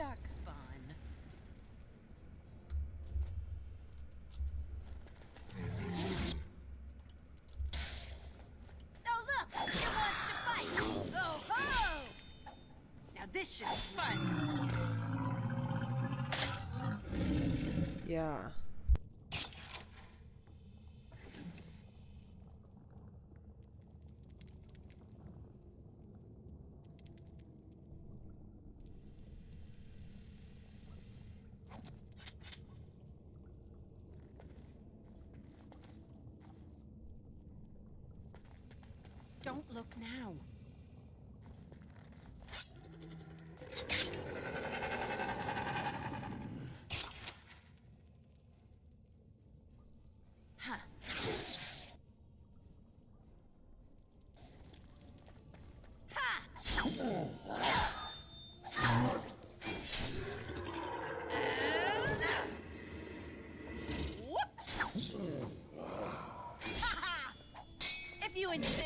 dark spawn. Oh look! It wants to fight! Oh ho! Now this should be fun! Yeah. Don't look now. Huh. Ha! If you insist.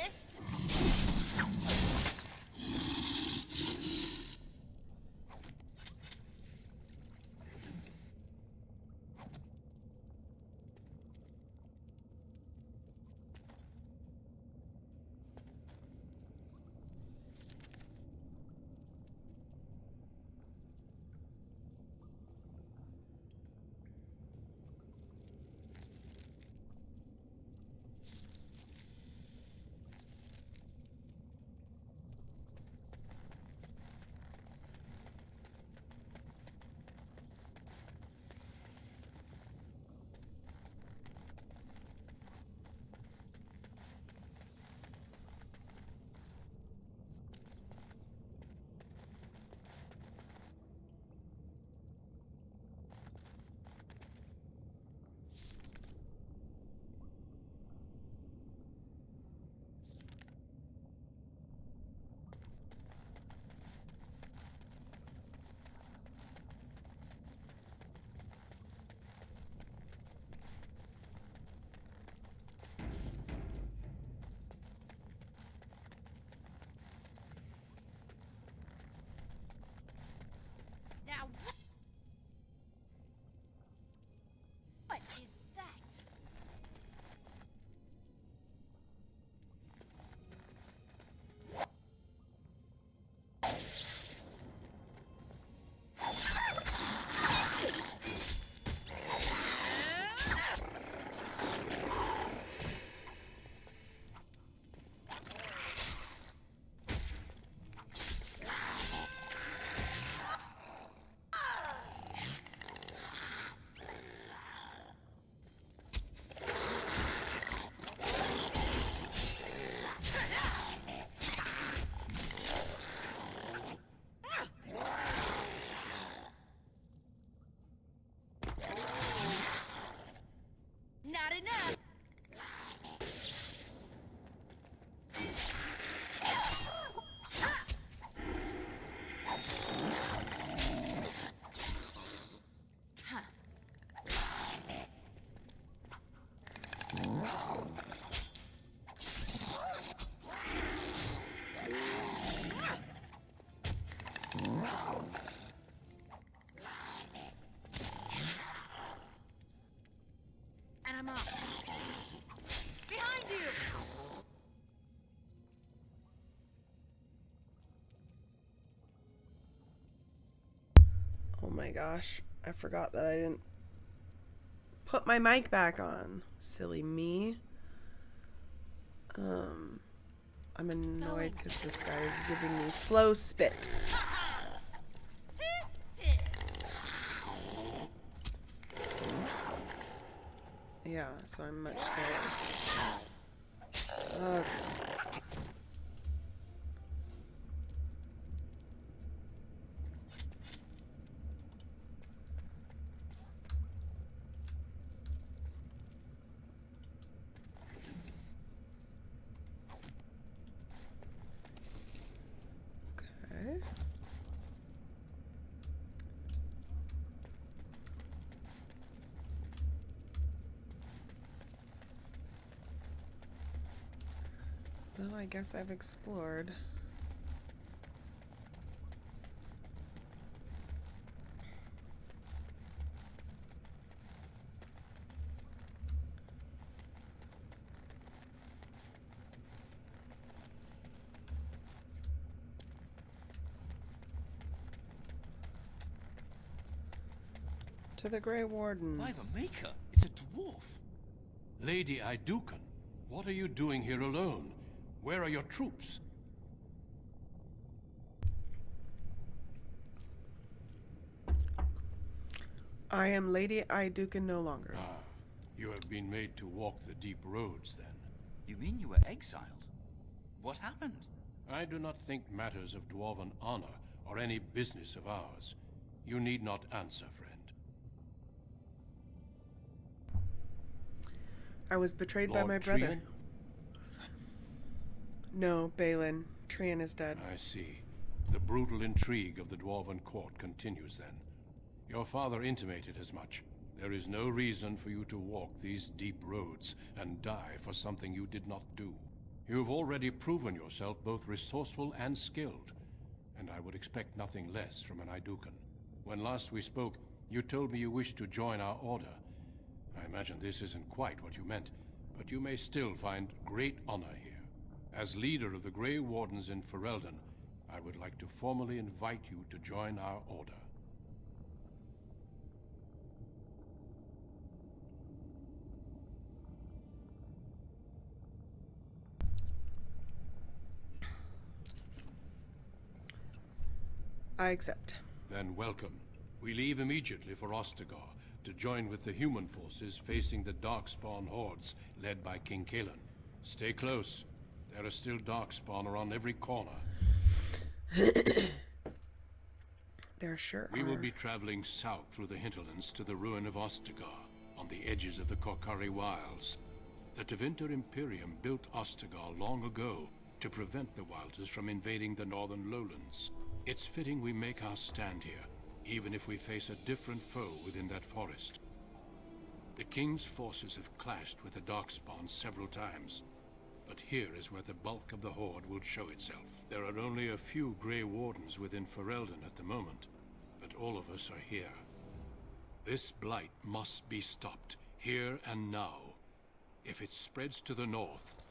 Now, what is that? Not enough. Huh. And I'm off. Behind you! Oh my gosh. I forgot that I didn't put my mic back on. Silly me. I'm annoyed because this guy is giving me slow spit. Yeah, so I'm much slower. Okay. Okay. Well, I guess I've explored. To the Grey By Wardens. the Maker, it's a dwarf. Lady Idukan, what are you doing here alone? Where are your troops? I am Lady Idukan no longer. Ah, you have been made to walk the deep roads, then. You mean you were exiled? What happened? I do not think matters of dwarven honor are any business of ours. You need not answer, friend. I was betrayed by Lord my brother. Trian? No, Balin. Trian is dead. I see. The brutal intrigue of the dwarven court continues, then. Your father intimated as much. There is no reason for you to walk these deep roads and die for something you did not do. You have already proven yourself both resourceful and skilled, and I would expect nothing less from an Idukan. When last we spoke, you told me you wished to join our order. I imagine this isn't quite what you meant, but you may still find great honor here. As leader of the Grey Wardens in Ferelden, I would like to formally invite you to join our order. I accept. Then welcome. We leave immediately for Ostagar to join with the human forces facing the Darkspawn hordes led by King Kaelan. Stay close. There are still Darkspawn around every corner. There sure We are. will be traveling south through the hinterlands to the ruin of Ostagar, on the edges of the Korcari Wilds. The Tevinter Imperium built Ostagar long ago to prevent the Wilders from invading the northern lowlands. It's fitting we make our stand here, even if we face a different foe within that forest. The King's forces have clashed with the Darkspawn several times, but here is where the bulk of the horde will show itself. There are only a few Grey Wardens within Ferelden at the moment, but all of us are here. This blight must be stopped, here and now. If it spreads to the north,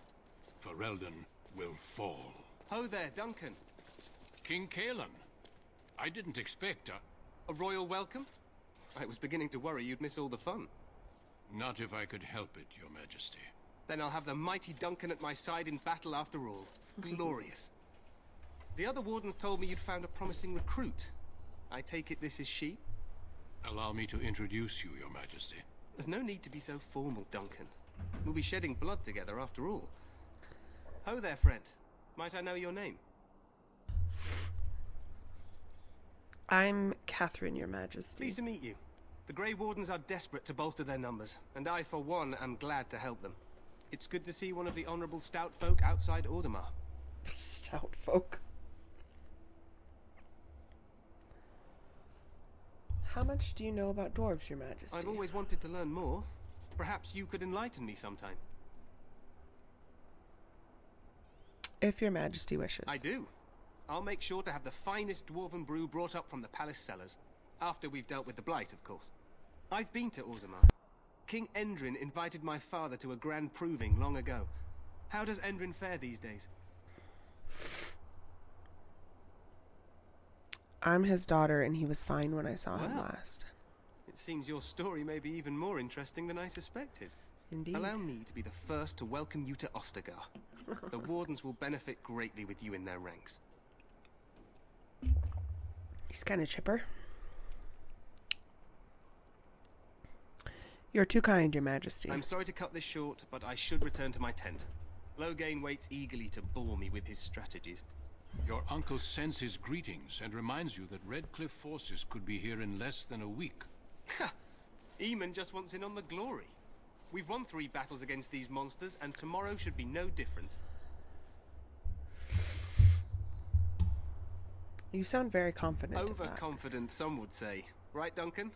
Ferelden will fall. Ho there, Duncan. King Kaelan, I didn't expect a... A royal welcome? I was beginning to worry you'd miss all the fun. Not if I could help it, Your Majesty. Then I'll have the mighty Duncan at my side in battle after all. Glorious. The other wardens told me you'd found a promising recruit. I take it this is she? Allow me to introduce you, Your Majesty. There's no need to be so formal, Duncan. We'll be shedding blood together after all. Ho there, friend. Might I know your name? I'm Catherine, Your Majesty. Pleased to meet you. The Grey Wardens are desperate to bolster their numbers, and I, for one, am glad to help them. It's good to see one of the honourable stout folk outside Orzammar. Stout folk. How much do you know about dwarves, Your Majesty? I've always wanted to learn more. Perhaps you could enlighten me sometime. If Your Majesty wishes. I do. I'll make sure to have the finest dwarven brew brought up from the palace cellars. After we've dealt with the blight, of course. I've been to Orzammar. King Endrin invited my father to a grand proving long ago. How does Endrin fare these days? I'm his daughter, and he was fine when I saw him Wow. last. It seems your story may be even more interesting than I suspected. Indeed. Allow me to be the first to welcome you to Ostagar. The Wardens will benefit greatly with you in their ranks. He's kind of chipper. You're too kind, Your Majesty. I'm sorry to cut this short, but I should return to my tent. Loghain waits eagerly to bore me with his strategies. Your uncle sends his greetings and reminds you that Redcliffe forces could be here in less than a week. Ha! Eamon just wants in on the glory. We've won 3 battles against these monsters, and tomorrow should be no different. You sound very confident of that. Overconfident, some would say. Right, Duncan?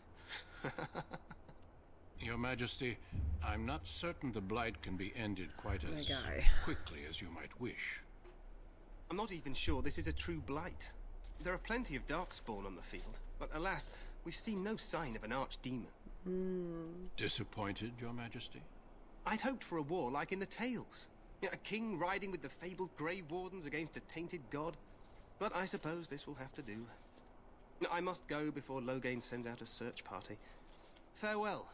Your Majesty, I'm not certain the blight can be ended quite My as guy. quickly as you might wish. I'm not even sure this is a true blight. There are plenty of darkspawn on the field, but alas, we've seen no sign of an archdemon. Disappointed, Your Majesty? I'd hoped for a war like in the tales. A king riding with the fabled Grey Wardens against a tainted god. But I suppose this will have to do. I must go before Loghain sends out a search party. Farewell,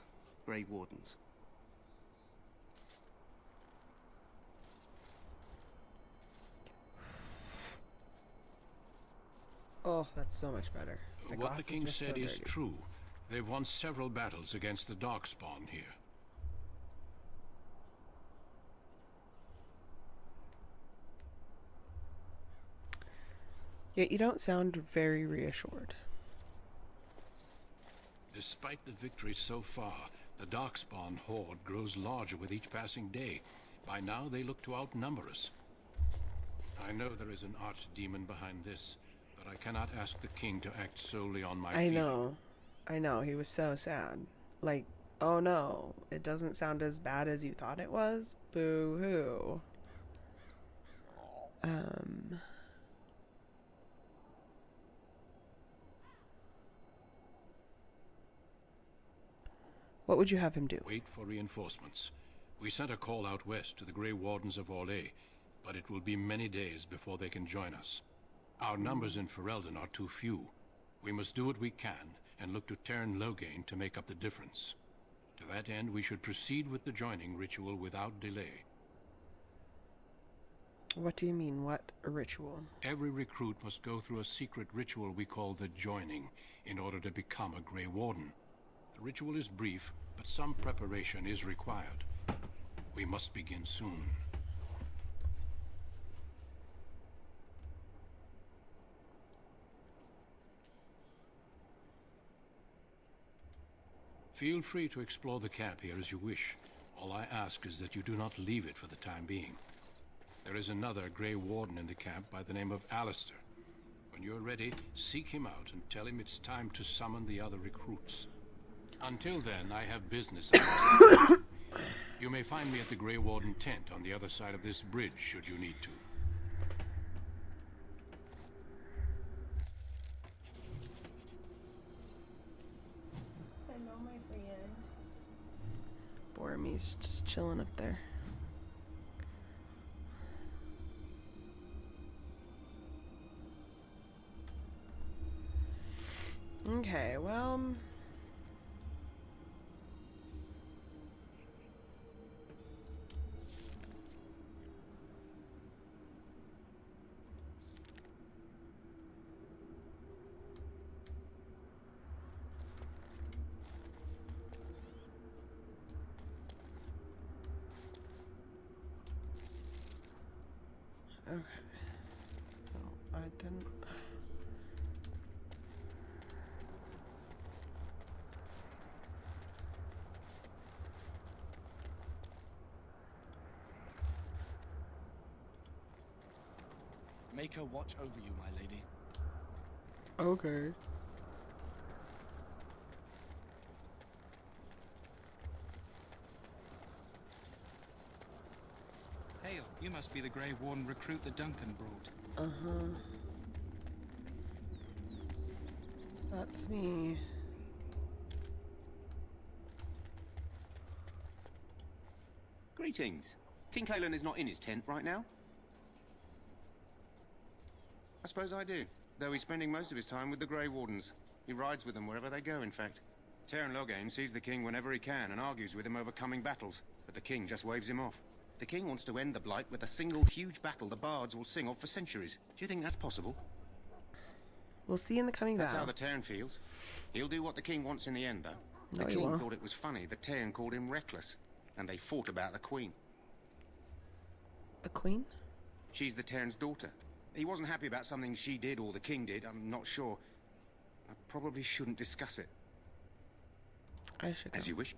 Grey Wardens. Oh, that's so much better. My What the glasses king are so said is dirty. true. They've won several battles against the Darkspawn here. Yet you don't sound very reassured. Despite the victories so far, the Darkspawn horde grows larger with each passing day. By now, they look to outnumber us. I know there is an archdemon behind this, but I cannot ask the king to act solely on my I feelings. know. He was so sad. Like, oh no, it doesn't sound as bad as you thought it was. Boo hoo. What would you have him do? Wait for reinforcements. We sent a call out west to the Grey Wardens of Orlais, but it will be many days before they can join us. Our numbers in Ferelden are too few. We must do what we can and look to Terran Loghain to make up the difference. To that end, we should proceed with the joining ritual without delay. What do you mean, what ritual? Every recruit must go through a secret ritual we call the joining in order to become a Grey Warden. The ritual is brief, but some preparation is required. We must begin soon. Feel free to explore the camp here as you wish. All I ask is that you do not leave it for the time being. There is another Grey Warden in the camp by the name of Alistair. When you're ready, seek him out and tell him it's time to summon the other recruits. Until then, I have business. You may find me at the Grey Warden tent on the other side of this bridge, should you need to. Hello, my friend. Boromy's just chilling up there. Okay, well... Okay. No, I didn't... Make her watch over you, my lady. Okay. Hail, you must be the Grey Warden recruit that Duncan brought. Uh-huh. That's me. Greetings. King Caelan is not in his tent right now? I suppose I do, though he's spending most of his time with the Grey Wardens. He rides with them wherever they go, in fact. Terran Loghain sees the king whenever he can and argues with him over coming battles, but the king just waves him off. The king wants to end the Blight with a single huge battle the bards will sing of for centuries. Do you think that's possible? We'll see in the coming That's how battle. the Terran feels. He'll do what the king wants in the end, though. No, The he king won't. thought it was funny the Terran called him reckless, and they fought about the queen. The queen? She's the Terran's daughter. He wasn't happy about something she did or the king did, I'm not sure. I probably shouldn't discuss it. I should go. As you wish.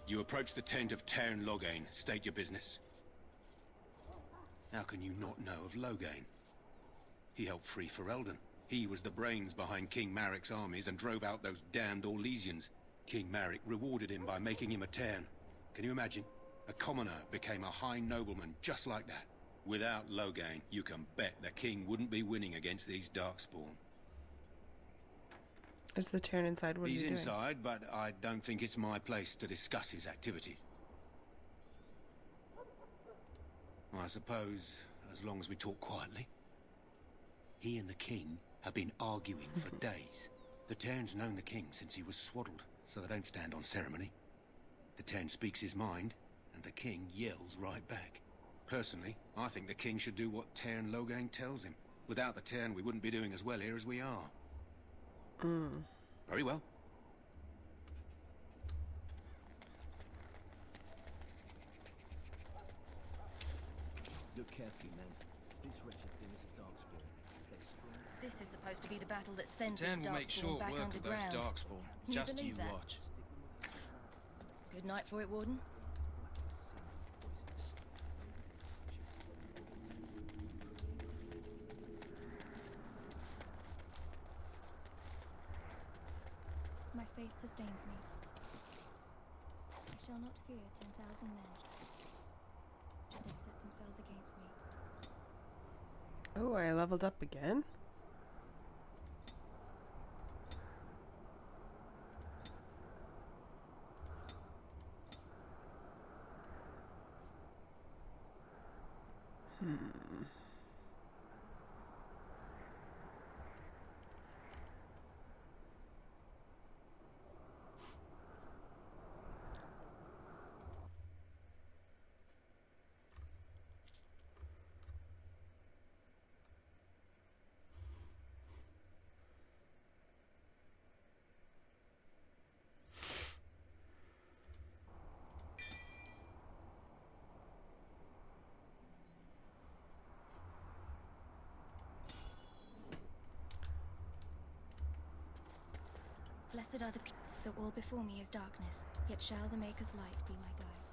You approach the tent of Terran Loghain. State your business. How can you not know of Loghain? He helped free Ferelden. He was the brains behind King Maric's armies and drove out those damned Orlesians. King Maric rewarded him by making him a Terran. Can you imagine? A commoner became a high nobleman just like that. Without Loghain, you can bet the king wouldn't be winning against these Darkspawn. Is the Terran inside? What is He's he doing? inside, but I don't think it's my place to discuss his activities. I suppose, as long as we talk quietly. He and the king have been arguing for days. The Tern's known the king since he was swaddled, so they don't stand on ceremony. The Tern speaks his mind, and the king yells right back. Personally, I think the king should do what Tern Logain tells him. Without the Tern, we wouldn't be doing as well here as we are. Very well. Look carefully, man. This wretched thing is a darkspawn. This is supposed to be the battle that sends Ten these will make darkspawn short back work of those underground. darkspawn. You Just believe you that? watch. Good night for it, Warden. My faith sustains me. I shall not fear 10,000 men, should they set themselves against me. Oh, I leveled up again. Blessed are the people. The wall before me is darkness, yet shall the Maker's light be my guide.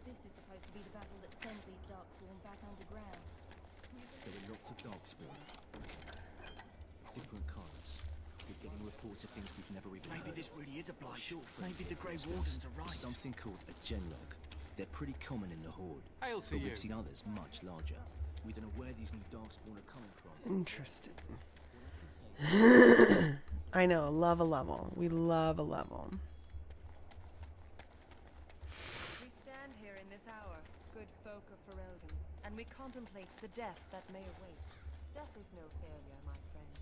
This is supposed to be the battle that sends these darkspawn back underground. There are lots of darkspawn. Different colours. We're getting reports of things we've never even Maybe heard this of. really is a blight. Short Maybe the Grey instance, Wardens are right. is something called a genlog. They're pretty common in the Horde. Hail to but you. we've seen others much larger. We don't know where these new darkspawn are coming from. Interesting. I know, love a level. We love a level. We stand here in this hour, good folk of Ferelden, and we contemplate the death that may await. Death is no failure, my friends.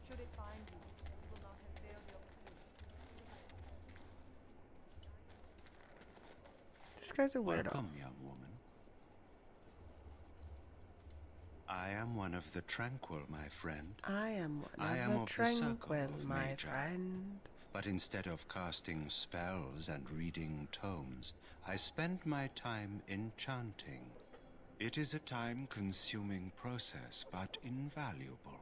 Should it find you, you will not have failed your pursuit. This guy's a weirdo. Welcome, young woman. I am one of the tranquil, my friend. I am one I of am the of the circle tranquil, of my Magi. friend. But instead of casting spells and reading tomes, I spend my time enchanting. It is a time-consuming process, but invaluable.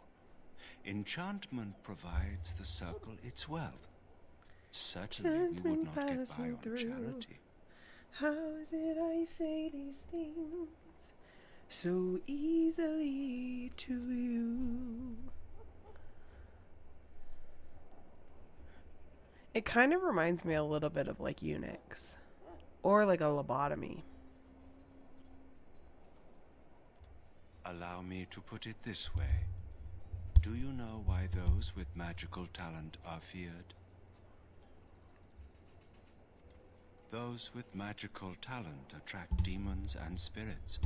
Enchantment provides the circle its wealth. Certainly we would not get by Passing on through. charity. How is it I say these things so easily to you? It kind of reminds me a little bit of like eunuchs or like a lobotomy. Allow me to put it this way. Do you know why those with magical talent are feared? Those with magical talent attract demons and spirits.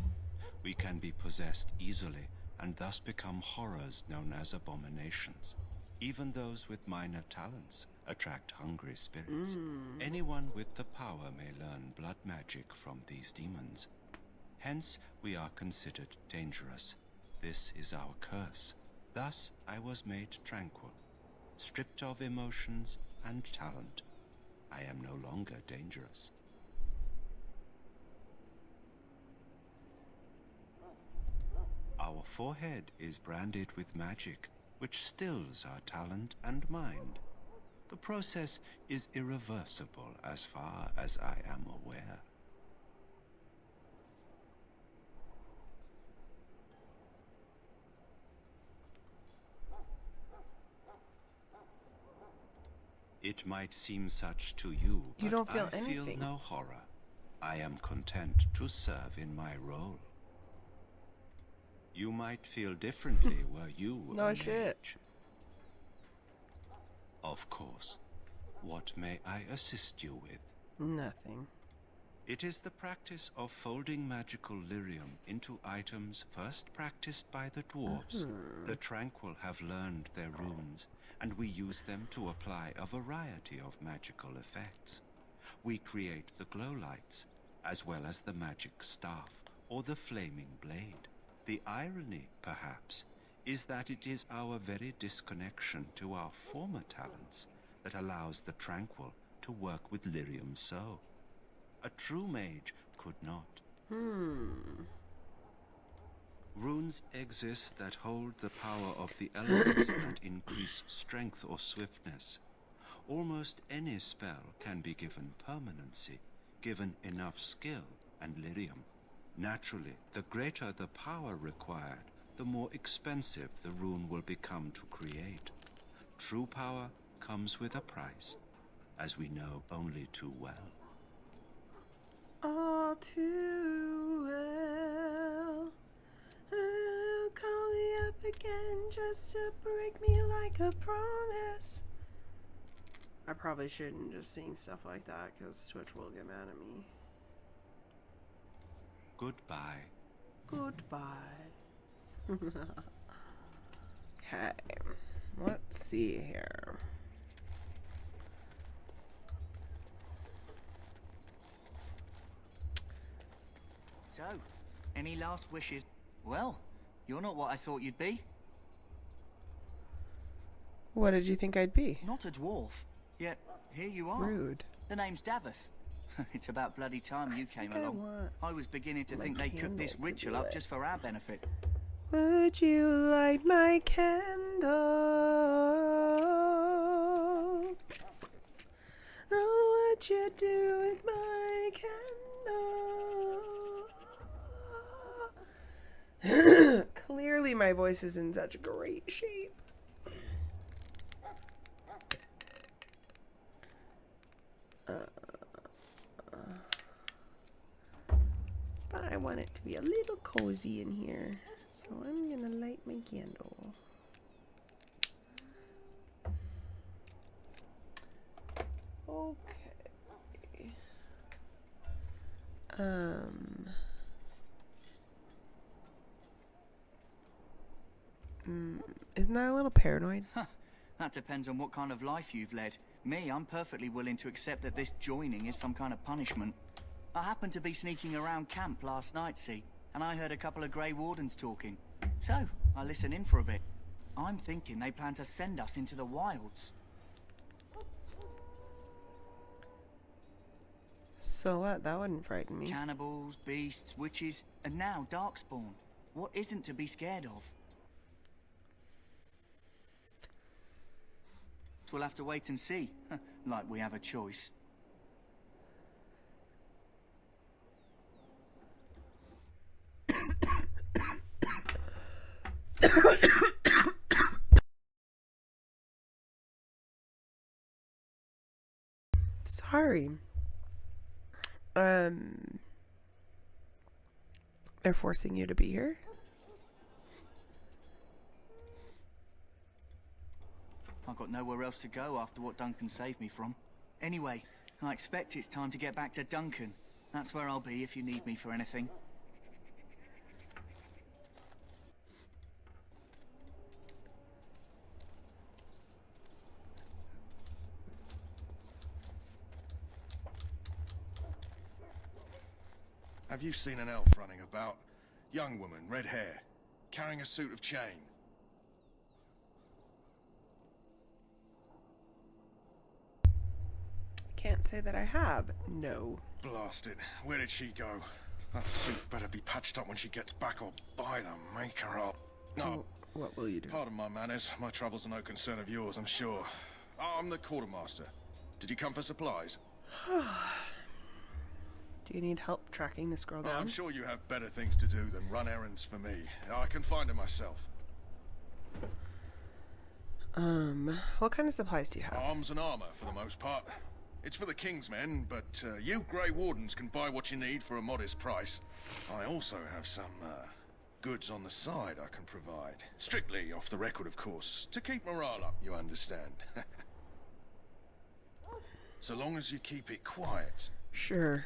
We can be possessed easily and thus become horrors known as abominations. Even those with minor talents attract hungry spirits. Anyone with the power may learn blood magic from these demons. Hence, we are considered dangerous. This is our curse. Thus, I was made tranquil, stripped of emotions and talent. I am no longer dangerous. Our forehead is branded with magic, which stills our talent and mind. The process is irreversible as far as I am aware. It might seem such to you, You but don't feel I anything. feel no horror. I am content to serve in my role. You might feel differently were you No a shit. mage. Of course. What may I assist you with? Nothing. It is the practice of folding magical lyrium into items first practiced by the dwarves. The Tranquil have learned their runes, and we use them to apply a variety of magical effects. We create the glow lights, as well as the magic staff, or the flaming blade. The irony, perhaps, is that it is our very disconnection to our former talents that allows the Tranquil to work with lyrium so. A true mage could not. Runes exist that hold the power of the elements that increase strength or swiftness. Almost any spell can be given permanency, given enough skill and lyrium. Naturally, the greater the power required, the more expensive the rune will become to create. True power comes with a price, as we know only too well. All too well. Call me up again just to break me like a promise. I probably shouldn't just sing stuff like that because Twitch will get mad at me. Goodbye. Goodbye. Okay, let's see here. So, any last wishes? Well, you're not what I thought you'd be. What did you think I'd be? Not a dwarf. Yet, here you are. Rude. The name's Davith. It's about bloody time you came along. I was beginning to think they cooked this ritual up just for our benefit. Would you light my candle? Oh, what you do with my candle? Clearly my voice is in such great shape. But I want it to be a little cozy in here. So I'm gonna light my candle. Okay. Isn't that a little paranoid? That depends on what kind of life you've led. Me, I'm perfectly willing to accept that this joining is some kind of punishment. I happened to be sneaking around camp last night, see, and I heard a couple of Grey Wardens talking. So, I listened in for a bit. I'm thinking they plan to send us into the wilds. So what? That wouldn't frighten me. Cannibals, beasts, witches, and now Darkspawn. What isn't to be scared of? We'll have to wait and see. Like we have a choice. Sorry. They're forcing you to be here? I've got nowhere else to go after what Duncan saved me from. Anyway, I expect it's time to get back to Duncan. That's where I'll be if you need me for anything. Have you seen an elf running about? Young woman, red hair, carrying a suit of chain. Can't say that I have. No. Blast it. Where did she go? That suit better be patched up when she gets back, or by the maker up. No. What will you do? Pardon my manners. My troubles are no concern of yours, I'm sure. I'm the quartermaster. Did you come for supplies? Do you need help tracking this girl down? I'm sure you have better things to do than run errands for me. I can find her myself. What kind of supplies do you have? Arms and armor, for the most part. It's for the King's men, but you Grey Wardens can buy what you need for a modest price. I also have some, goods on the side I can provide. Strictly off the record, of course. To keep morale up, you understand. So long as you keep it quiet. Sure.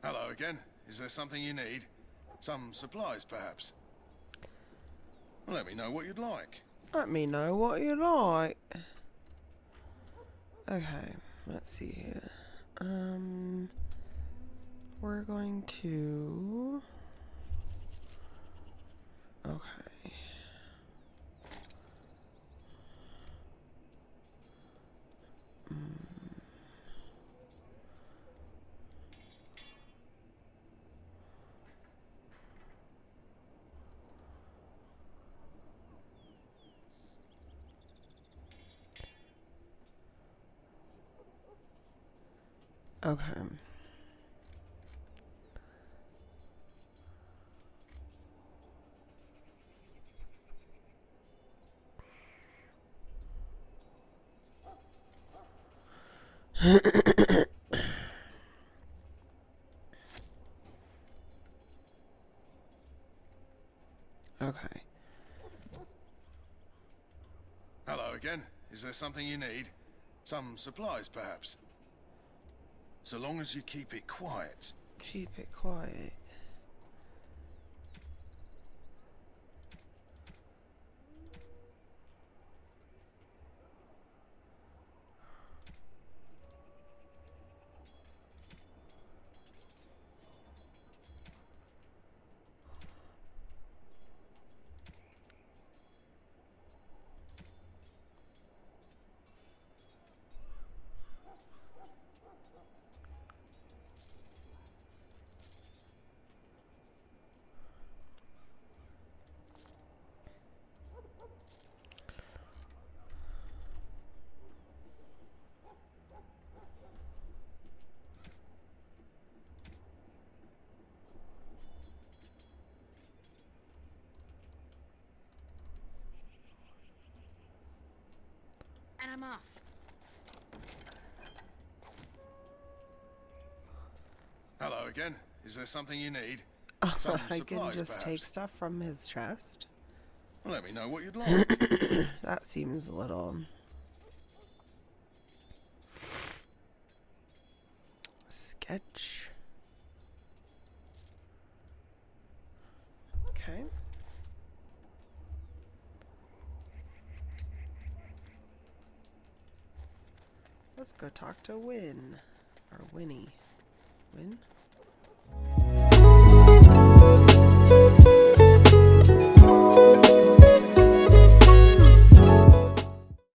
Hello again. Is there something you need? Some supplies, perhaps? Well, let me know what you'd like. Let me know what you like. Okay, let's see here. We're going to... Okay. Okay. Okay. Hello again. Is there something you need? Some supplies, perhaps? So long as you keep it quiet. Keep it quiet. And I'm off. Hello again. Is there something you need? I Some can supplies, just take perhaps? stuff from his chest. Well, let me know what you'd like. That seems a little... sketch. Okay. Let's go talk to Win. Or Winnie. Win?